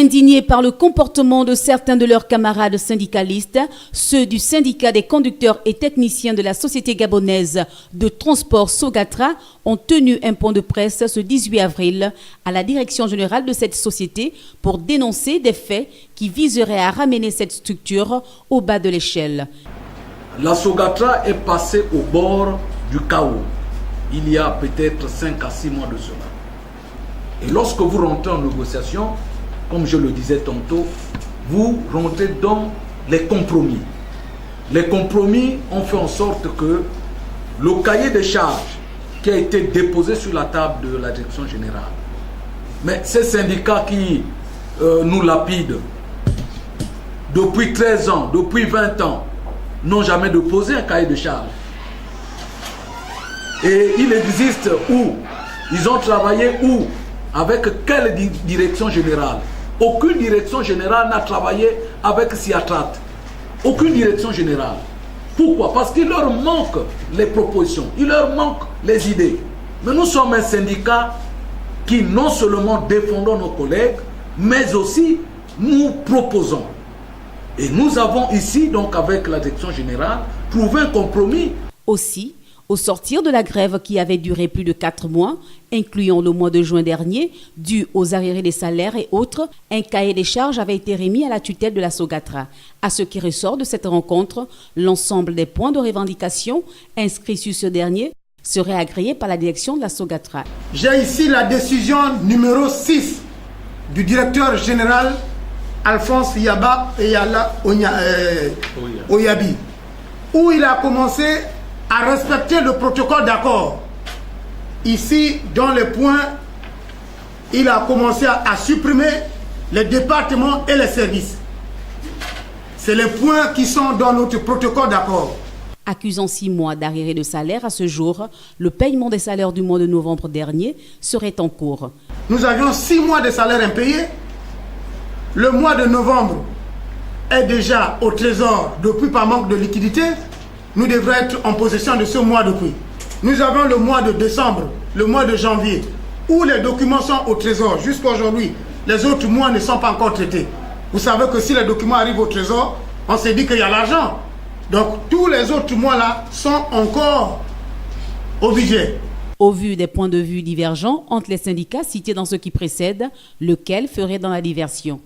Indignés par le comportement de certains de leurs camarades syndicalistes, ceux du syndicat des conducteurs et techniciens de la société gabonaise de transport Sogatra ont tenu un point de presse ce 18 avril à la direction générale de cette société pour dénoncer des faits qui viseraient à ramener cette structure au bas de l'échelle. La Sogatra est passée au bord du chaos il y a peut-être 5 à 6 mois de cela. Et lorsque vous rentrez en négociation, comme je le disais tantôt, vous rentrez dans les compromis. Les compromis ont fait en sorte que le cahier des charges qui a été déposé sur la table de la direction générale, mais ces syndicats qui nous lapident depuis 13 ans, depuis 20 ans, n'ont jamais déposé un cahier de charges. Et il existe où? Ils ont travaillé où? Avec quelle direction générale? Aucune direction générale n'a travaillé avec Siatrat. Aucune direction générale. Pourquoi? Parce qu'il leur manque les propositions, il leur manque les idées. Mais nous sommes un syndicat qui non seulement défendons nos collègues, mais aussi nous proposons. Et nous avons ici, donc avec la direction générale, trouvé un compromis. Aussi, au sortir de la grève qui avait duré plus de 4 mois, incluant le mois de juin dernier, dû aux arriérés des salaires et autres, un cahier des charges avait été remis à la tutelle de la Sogatra. À ce qui ressort de cette rencontre, l'ensemble des points de revendication inscrits sur ce dernier seraient agréés par la direction de la Sogatra. J'ai ici la décision numéro 6 du directeur général Alphonse Yaba Eyala Oyabi, où il a commencé à respecter le protocole d'accord. Ici, dans les points, il a commencé à supprimer les départements et les services. C'est les points qui sont dans notre protocole d'accord. Accusant 6 mois d'arriérés de salaire à ce jour, le paiement des salaires du mois de novembre dernier serait en cours. Nous avions 6 mois de salaire impayés. Le mois de novembre est déjà au trésor depuis par manque de liquidité. Nous devrions être en possession de ce mois de prix. Nous avons le mois de décembre, le mois de janvier, où les documents sont au trésor. Jusqu'à aujourd'hui, les autres mois ne sont pas encore traités. Vous savez que si les documents arrivent au trésor, on s'est dit qu'il y a l'argent. Donc tous les autres mois-là sont encore au budget. Au vu des points de vue divergents entre les syndicats cités dans ce qui précède, lequel ferait dans la diversion?